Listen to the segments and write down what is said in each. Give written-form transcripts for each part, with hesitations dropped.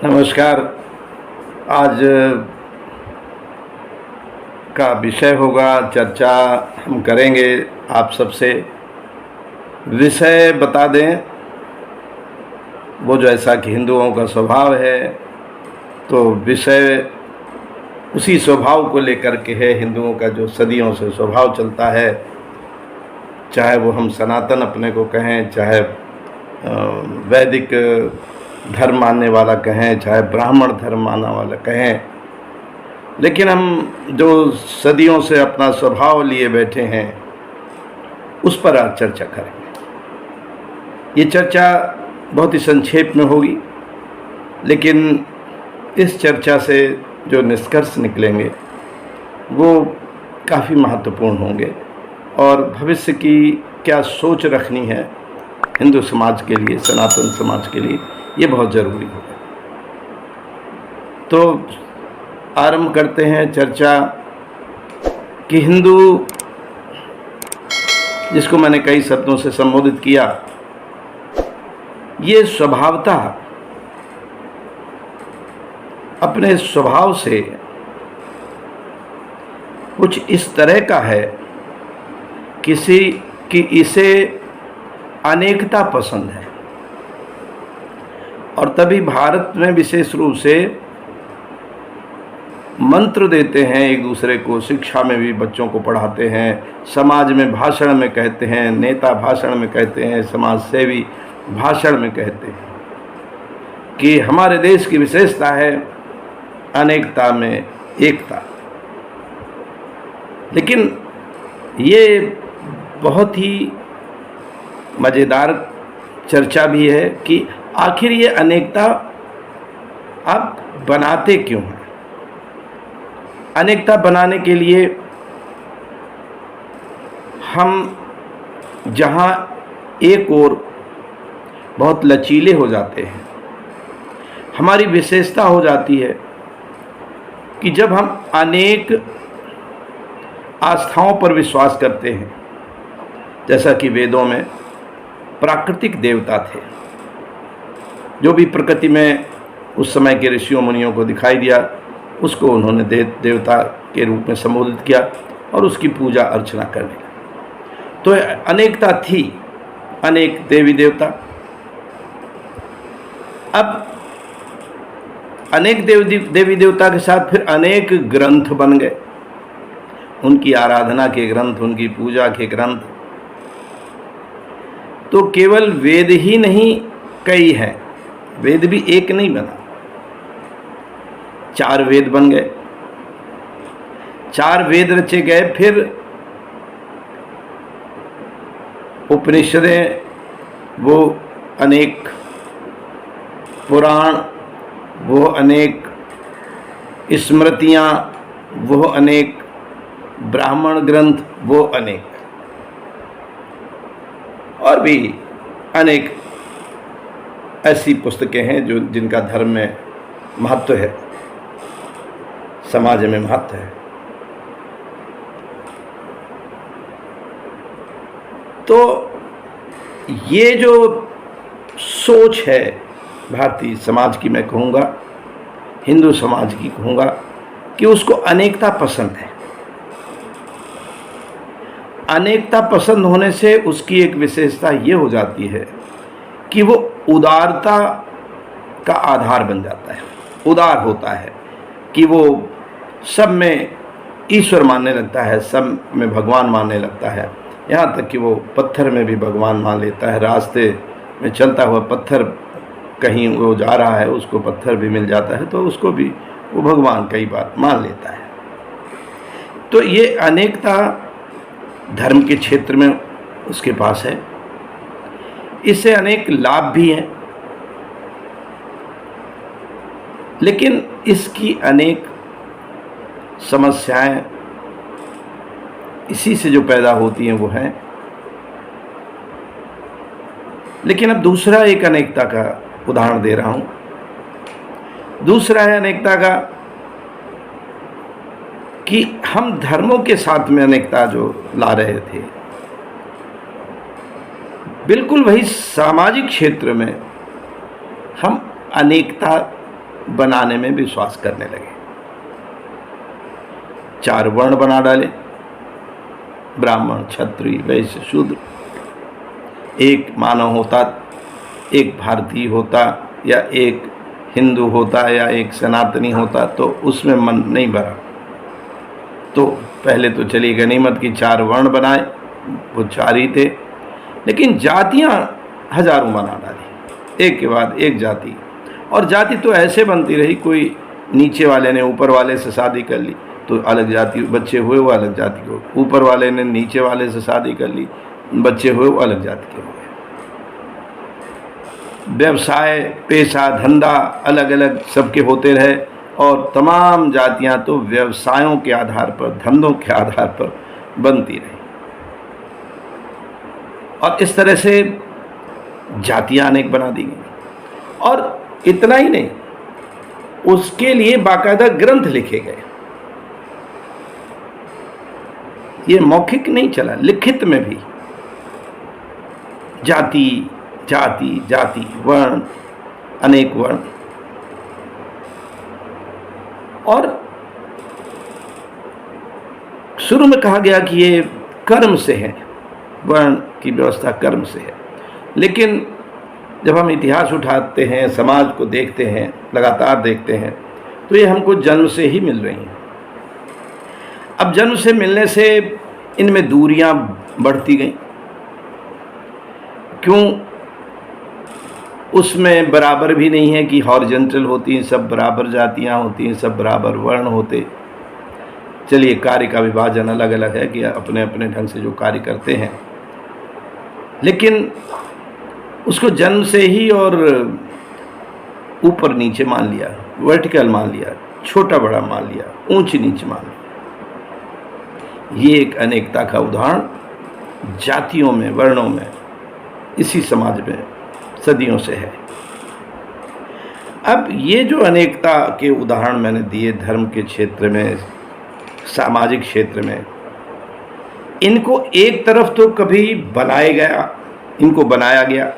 नमस्कार। आज का विषय होगा, चर्चा हम करेंगे आप सबसे। विषय बता दें, वो जैसा कि हिंदुओं का स्वभाव है, तो विषय उसी स्वभाव को लेकर के है। हिंदुओं का जो सदियों से स्वभाव चलता है, चाहे वो हम सनातन अपने को कहें, चाहे वैदिक धर्म मानने वाला कहें, चाहे ब्राह्मण धर्म मानने वाला कहें, लेकिन हम जो सदियों से अपना स्वभाव लिए बैठे हैं उस पर आज चर्चा करेंगे। ये चर्चा बहुत ही संक्षेप में होगी, लेकिन इस चर्चा से जो निष्कर्ष निकलेंगे वो काफ़ी महत्वपूर्ण होंगे और भविष्य की क्या सोच रखनी है हिंदू समाज के लिए, सनातन समाज के लिए, ये बहुत ज़रूरी होगा। तो आरंभ करते हैं चर्चा कि हिंदू, जिसको मैंने कई शब्दों से संबोधित किया, ये स्वभावतः अपने स्वभाव से कुछ इस तरह का है किसी कि इसे अनेकता पसंद है। और तभी भारत में विशेष रूप से मंत्र देते हैं एक दूसरे को, शिक्षा में भी बच्चों को पढ़ाते हैं, समाज में भाषण में कहते हैं, नेता भाषण में कहते हैं, समाज सेवी भाषण में कहते हैं कि हमारे देश की विशेषता है अनेकता में एकता। लेकिन ये बहुत ही मज़ेदार चर्चा भी है कि आखिर ये अनेकता आप बनाते क्यों हैं। अनेकता बनाने के लिए हम जहाँ एक ओर बहुत लचीले हो जाते हैं, हमारी विशेषता हो जाती है कि जब हम अनेक आस्थाओं पर विश्वास करते हैं, जैसा कि वेदों में प्राकृतिक देवता थे, जो भी प्रकृति में उस समय के ऋषियों मुनियों को दिखाई दिया उसको उन्होंने देवता के रूप में संबोधित किया और उसकी पूजा अर्चना करने लगे। तो अनेकता थी, अनेक देवी देवता। अब अनेक देवी देवता के साथ फिर अनेक ग्रंथ बन गए, उनकी आराधना के ग्रंथ, उनकी पूजा के ग्रंथ। तो केवल वेद ही नहीं, कई हैं, वेद भी एक नहीं बना, 4 वेद बन गए, 4 वेद रचे गए। फिर उपनिषदें, वो अनेक पुराण, वो अनेक स्मृतियाँ, वो अनेक ब्राह्मण ग्रंथ, वो अनेक और भी अनेक ऐसी पुस्तकें हैं जो जिनका धर्म में महत्व है, समाज में महत्व है। तो ये जो सोच है भारतीय समाज की, मैं कहूँगा हिंदू समाज की कहूँगा, कि उसको अनेकता पसंद है। अनेकता पसंद होने से उसकी एक विशेषता ये हो जाती है कि वो उदारता का आधार बन जाता है, उदार होता है कि वो सब में ईश्वर मानने लगता है, सब में भगवान मानने लगता है, यहाँ तक कि वो पत्थर में भी भगवान मान लेता है। रास्ते में चलता हुआ पत्थर, कहीं वो जा रहा है उसको पत्थर भी मिल जाता है तो उसको भी वो भगवान कई बार मान लेता है। तो ये अनेकता धर्म के क्षेत्र में उसके पास है, इससे अनेक लाभ भी हैं, लेकिन इसकी अनेक समस्याएं इसी से जो पैदा होती हैं वो हैं। लेकिन अब दूसरा एक अनेकता का उदाहरण दे रहा हूं। दूसरा है अनेकता का कि हम धर्मों के साथ में अनेकता जो ला रहे थे, बिल्कुल वही सामाजिक क्षेत्र में हम अनेकता बनाने में विश्वास करने लगे। 4 वर्ण बना डाले, ब्राह्मण, क्षत्रिय, वैश्य, शूद्र। एक मानव होता, एक भारतीय होता, या एक हिंदू होता, या एक सनातनी होता, तो उसमें मन नहीं भरा। तो पहले तो चली गनीमत की 4 वर्ण बनाए, वो 4 ही थे, लेकिन जातियां हजारों बना डाली, एक के बाद एक जाति। और जाति तो ऐसे बनती रही, कोई नीचे वाले ने ऊपर वाले से शादी कर ली तो अलग जाति बच्चे हुए, वो अलग जाति के, ऊपर वाले ने नीचे वाले से शादी कर ली, बच्चे हुए, वो अलग जाति के हो गए। व्यवसाय, पेशा, धंधा अलग अलग सबके होते रहे, और तमाम जातियां तो व्यवसायों के आधार पर, धंधों के आधार पर बनती रही। और इस तरह से जातियां अनेक बना दी गई। और इतना ही नहीं, उसके लिए बाकायदा ग्रंथ लिखे गए। ये मौखिक नहीं चला, लिखित में भी जाति जाति जाति, वर्ण, अनेक वर्ण। और शुरू में कहा गया कि ये कर्म से है, वर्ण की व्यवस्था कर्म से है। लेकिन जब हम इतिहास उठाते हैं, समाज को देखते हैं, लगातार देखते हैं, तो ये हमको जन्म से ही मिल रही हैं। अब जन्म से मिलने से इनमें दूरियां बढ़ती गई। क्यों? उसमें बराबर भी नहीं है कि हॉरिजॉन्टल होती हैं, सब बराबर जातियां होती हैं, सब बराबर वर्ण होते। चलिए, कार्य का विभाजन अलग अलग है कि अपने अपने ढंग से जो कार्य करते हैं, लेकिन उसको जन्म से ही और ऊपर नीचे मान लिया, वर्टिकल मान लिया, छोटा बड़ा मान लिया, ऊंच नीच मान लिया। ये एक अनेकता का उदाहरण जातियों में, वर्णों में, इसी समाज में सदियों से है। अब ये जो अनेकता के उदाहरण मैंने दिए धर्म के क्षेत्र में, सामाजिक क्षेत्र में, इनको एक तरफ तो कभी बनाया गया, इनको बनाया गया।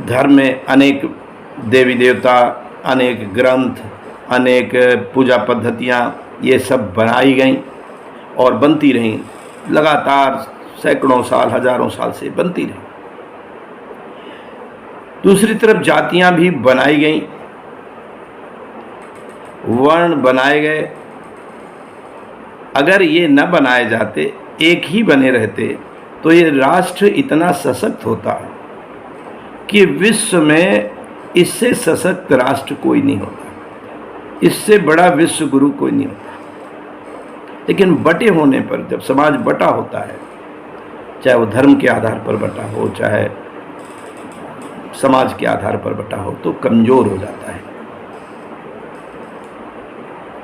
धर्म में अनेक देवी देवता, अनेक ग्रंथ, अनेक पूजा पद्धतियाँ, ये सब बनाई गईं और बनती रहीं, लगातार सैकड़ों साल, हजारों साल से बनती रहीं। दूसरी तरफ जातियाँ भी बनाई गईं, वर्ण बनाए गए। अगर ये न बनाए जाते, एक ही बने रहते, तो ये राष्ट्र इतना सशक्त होता कि विश्व में इससे सशक्त राष्ट्र कोई नहीं होता, इससे बड़ा विश्व गुरु कोई नहीं होता। लेकिन बटे होने पर, जब समाज बटा होता है, चाहे वो धर्म के आधार पर बटा हो, चाहे समाज के आधार पर बटा हो, तो कमजोर हो जाता है।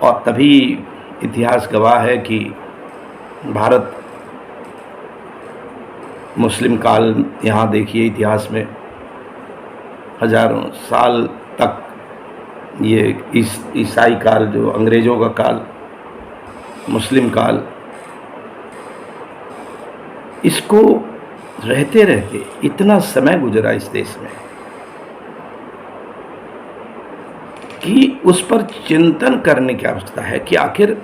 और तभी इतिहास गवाह है कि भारत मुस्लिम काल, यहाँ देखिए इतिहास में हजारों साल तक ये ईसाई काल, जो अंग्रेज़ों का काल, मुस्लिम काल, इसको रहते रहते इतना समय गुजरा इस देश में कि उस पर चिंतन करने की आवश्यकता है कि आखिर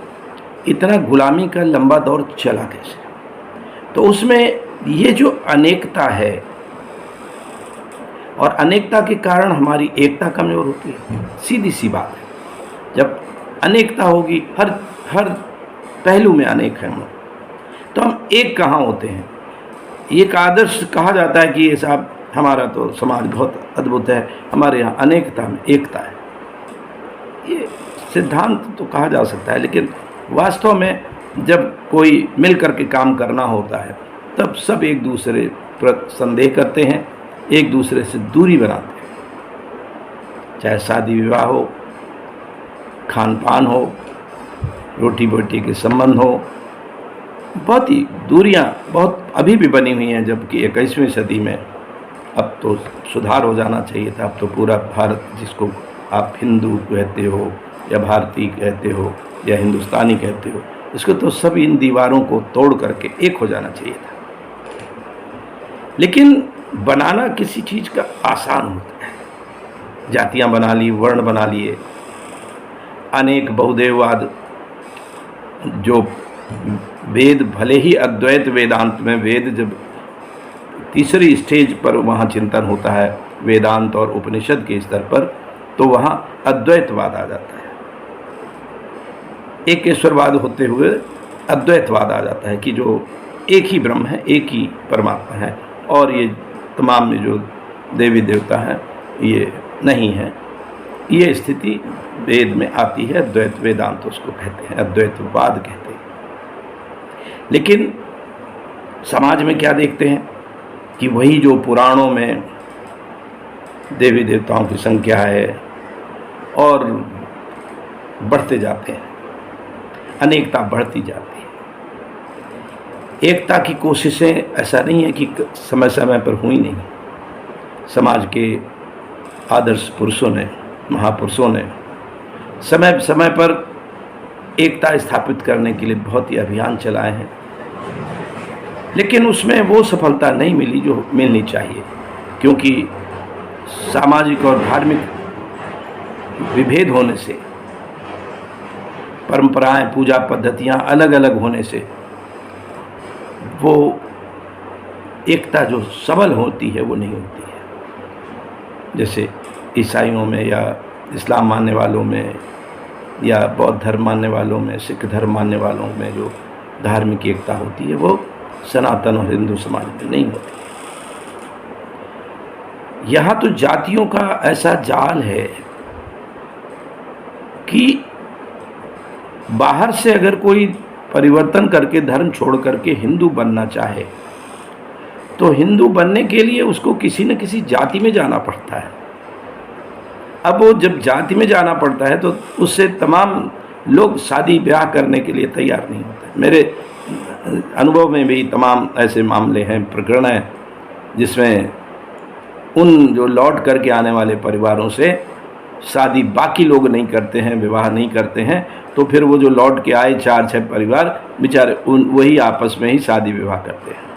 इतना गुलामी का लंबा दौर चला कैसे। तो उसमें ये जो अनेकता है, और अनेकता के कारण हमारी एकता कमज़ोर होती है, सीधी सी बात है। जब अनेकता होगी, हर पहलू में अनेक है हम, तो हम एक कहाँ होते हैं। एक आदर्श कहा जाता है कि ये साहब हमारा तो समाज बहुत अद्भुत है, हमारे यहाँ अनेकता में एकता है। ये सिद्धांत तो कहा जा सकता है, लेकिन वास्तव में जब कोई मिल कर के काम करना होता है, तब सब एक दूसरे पर संदेह करते हैं, एक दूसरे से दूरी बनाते हैं। चाहे शादी विवाह हो, खान पान हो, रोटी बोटी के संबंध हो, बहुत ही दूरियां बहुत अभी भी बनी हुई हैं। जबकि 21वीं सदी में अब तो सुधार हो जाना चाहिए था। अब तो पूरा भारत, जिसको आप हिंदू कहते हो या भारतीय कहते हो या हिंदुस्तानी कहते हो, इसको तो सब इन दीवारों को तोड़ करके एक हो जाना चाहिए था। लेकिन बनाना किसी चीज़ का आसान होता है, जातियां बना ली, वर्ण बना लिए, अनेक बहुदेववाद, जो वेद भले ही अद्वैत वेदांत में वेद जब तीसरी स्टेज पर वहाँ चिंतन होता है वेदांत और उपनिषद के स्तर पर, तो वहाँ अद्वैतवाद आ जाता है। एक ईश्वरवाद होते हुए अद्वैतवाद आ जाता है कि जो एक ही ब्रह्म है, एक ही परमात्मा है, और ये तमाम जो देवी देवता हैं ये नहीं है। ये स्थिति वेद में आती है, अद्वैत वेदांत उसको कहते हैं, अद्वैतवाद कहते हैं। लेकिन समाज में क्या देखते हैं कि वही जो पुराणों में देवी देवताओं की संख्या है और बढ़ते जाते हैं, अनेकता बढ़ती जाती है। एकता की कोशिशें ऐसा नहीं है कि समय समय पर हुई नहीं, समाज के आदर्श पुरुषों ने, महापुरुषों ने समय समय पर एकता स्थापित करने के लिए बहुत ही अभियान चलाए हैं, लेकिन उसमें वो सफलता नहीं मिली जो मिलनी चाहिए, क्योंकि सामाजिक और धार्मिक विभेद होने से, परंपराएं, पूजा पद्धतियां अलग अलग होने से वो एकता जो सबल होती है वो नहीं होती है। जैसे ईसाइयों में या इस्लाम मानने वालों में या बौद्ध धर्म मानने वालों में, सिख धर्म मानने वालों में जो धार्मिक एकता होती है वो सनातन और हिंदू समाज में नहीं होती। यहाँ तो जातियों का ऐसा जाल है कि बाहर से अगर कोई परिवर्तन करके धर्म छोड़ करके हिंदू बनना चाहे तो हिंदू बनने के लिए उसको किसी न किसी जाति में जाना पड़ता है। अब वो जब जाति में जाना पड़ता है तो उससे तमाम लोग शादी ब्याह करने के लिए तैयार नहीं होते। मेरे अनुभव में भी तमाम ऐसे मामले हैं, प्रकरण हैं, जिसमें उन जो लौट करके आने वाले परिवारों से शादी बाकी लोग नहीं करते हैं, विवाह नहीं करते हैं, तो फिर वो जो लौट के आए 4-6 परिवार बेचारे वही आपस में ही शादी विवाह करते हैं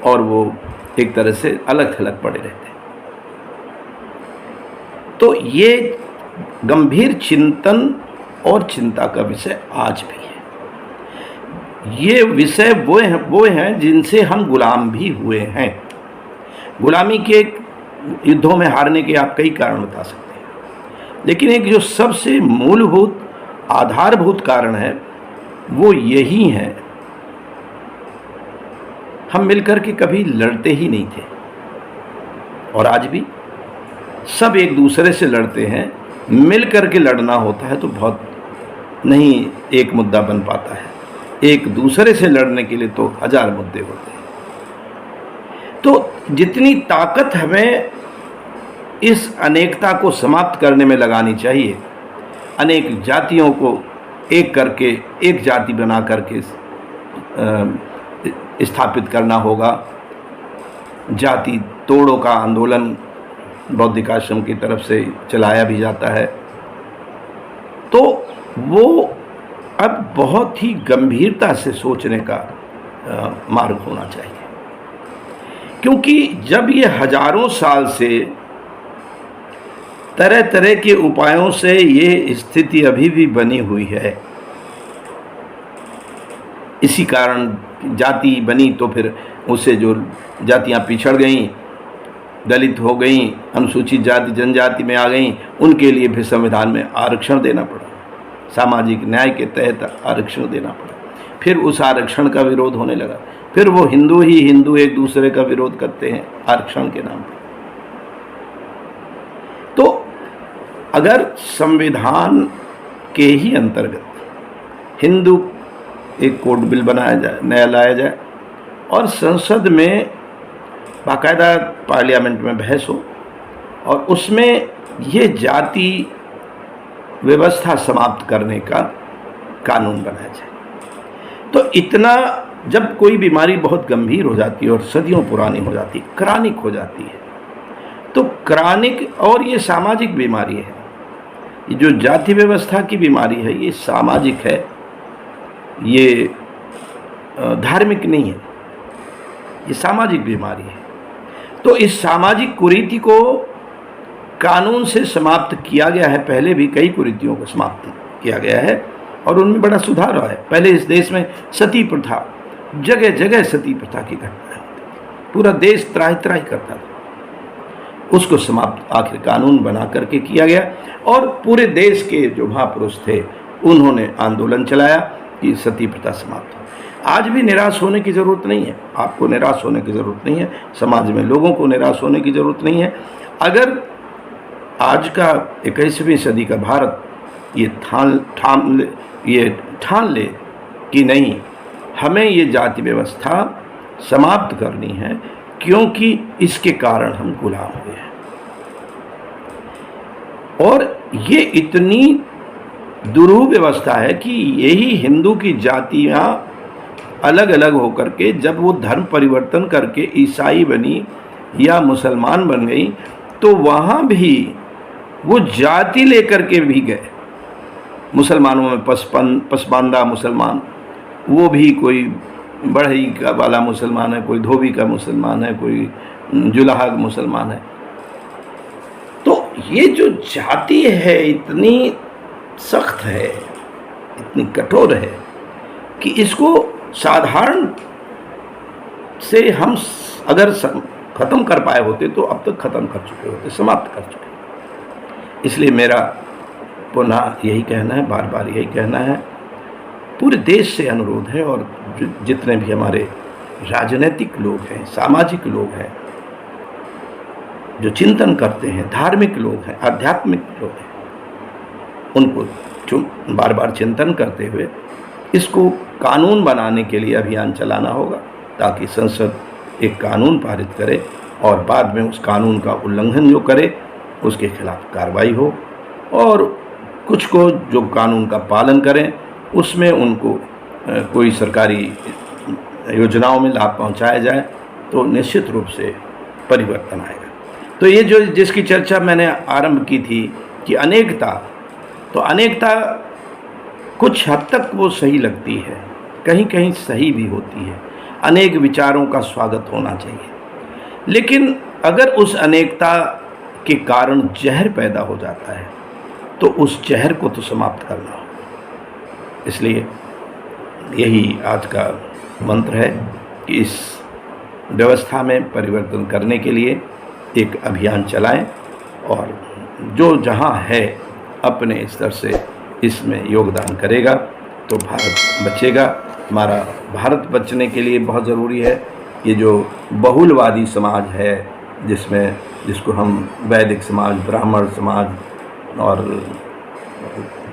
और वो एक तरह से अलग थलग पड़े रहते हैं। तो ये गंभीर चिंतन और चिंता का विषय आज भी है। ये विषय वो हैं जिनसे हम गुलाम भी हुए हैं। गुलामी के युद्धों में हारने के आप कई कारण बता सकते हैं, लेकिन एक जो सबसे मूलभूत आधारभूत कारण है वो यही है, हम मिलकर के कभी लड़ते ही नहीं थे और आज भी सब एक दूसरे से लड़ते हैं। मिलकर के लड़ना होता है तो बहुत नहीं एक मुद्दा बन पाता है, एक दूसरे से लड़ने के लिए तो 1000 मुद्दे होते हैं। तो जितनी ताकत हमें इस अनेकता को समाप्त करने में लगानी चाहिए, अनेक जातियों को एक करके एक जाति बना करके स्थापित करना होगा। जाति तोड़ो का आंदोलन बौद्धिक आश्रम की तरफ से चलाया भी जाता है, तो वो अब बहुत ही गंभीरता से सोचने का मार्ग होना चाहिए, क्योंकि जब ये हजारों साल से तरह तरह के उपायों से ये स्थिति अभी भी बनी हुई है, इसी कारण जाति बनी तो फिर उससे जो जातियां पिछड़ गईं, दलित हो गईं, अनुसूचित जाति जनजाति में आ गईं, उनके लिए भी संविधान में आरक्षण देना पड़ा, सामाजिक न्याय के तहत आरक्षण देना पड़ा। फिर उस आरक्षण का विरोध होने लगा, फिर वो हिंदू ही हिंदू एक दूसरे का विरोध करते हैं आरक्षण के नाम पर। तो अगर संविधान के ही अंतर्गत हिंदू एक कोड बिल बनाया जाए, नया लाया जाए और संसद में बाकायदा पार्लियामेंट में बहस हो और उसमें ये जाति व्यवस्था समाप्त करने का कानून बनाया जाए, तो इतना जब कोई बीमारी बहुत गंभीर हो जाती है और सदियों पुरानी हो जाती है, क्रानिक हो जाती है, तो क्रानिक और ये सामाजिक बीमारी है। ये जो जाति व्यवस्था की बीमारी है ये सामाजिक है, ये धार्मिक नहीं है, ये सामाजिक बीमारी है। तो इस सामाजिक कुरीति को कानून से समाप्त किया गया है। पहले भी कई कुरीतियों को समाप्त किया गया है और उनमें बड़ा सुधार हुआ है। पहले इस देश में सती प्रथा, जगह जगह सती प्रथा की घटना है, पूरा देश त्राही त्राही करता था, उसको समाप्त आखिर कानून बना करके किया गया। और पूरे देश के जो महापुरुष थे उन्होंने आंदोलन चलाया कि सती प्रथा समाप्त हो। आज भी निराश होने की ज़रूरत नहीं है, आपको निराश होने की ज़रूरत नहीं है, समाज में लोगों को निराश होने की ज़रूरत नहीं है। अगर आज का 21वीं सदी का भारत ये ठान ले कि नहीं, हमें ये जाति व्यवस्था समाप्त करनी है, क्योंकि इसके कारण हम गुलाम हुए हैं। और ये इतनी दुरूह व्यवस्था है कि यही हिंदू की जातियाँ अलग अलग होकर के जब वो धर्म परिवर्तन करके ईसाई बनी या मुसलमान बन गई, तो वहाँ भी वो जाति लेकर के भी गए। मुसलमानों में पसमानदा मुसलमान, वो भी कोई बढ़ई का वाला मुसलमान है, कोई धोबी का मुसलमान है, कोई जुलाहा मुसलमान है। तो ये जो जाति है इतनी सख्त है, इतनी कठोर है कि इसको साधारण से हम अगर ख़त्म कर पाए होते तो अब तक ख़त्म कर चुके होते, समाप्त कर चुके। इसलिए मेरा पुनः यही कहना है, बार बार यही कहना है, पूरे देश से अनुरोध है और जितने भी हमारे राजनीतिक लोग हैं, सामाजिक लोग हैं, जो चिंतन करते हैं, धार्मिक लोग हैं, आध्यात्मिक लोग हैं, उनको बार बार चिंतन करते हुए इसको कानून बनाने के लिए अभियान चलाना होगा, ताकि संसद एक कानून पारित करे और बाद में उस कानून का उल्लंघन जो करे उसके खिलाफ कार्रवाई हो, और कुछ को जो कानून का पालन करें उसमें उनको कोई सरकारी योजनाओं में लाभ पहुंचाया जाए, तो निश्चित रूप से परिवर्तन आएगा। तो ये जो जिसकी चर्चा मैंने आरंभ की थी कि अनेकता, तो अनेकता कुछ हद तक वो सही लगती है, कहीं कहीं सही भी होती है, अनेक विचारों का स्वागत होना चाहिए, लेकिन अगर उस अनेकता के कारण जहर पैदा हो जाता है तो उस जहर को तो समाप्त करना हो। इसलिए यही आज का मंत्र है कि इस व्यवस्था में परिवर्तन करने के लिए एक अभियान चलाएं और जो जहां है अपने स्तर से इसमें योगदान करेगा तो भारत बचेगा। हमारा भारत बचने के लिए बहुत ज़रूरी है ये जो बहुलवादी समाज है, जिसको हम वैदिक समाज, ब्राह्मण समाज और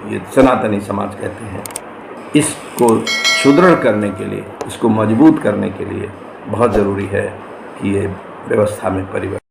ये सनातनी समाज कहते हैं, इसको सुदृढ़ करने के लिए, इसको मजबूत करने के लिए बहुत ज़रूरी है कि ये व्यवस्था में परिवर्तन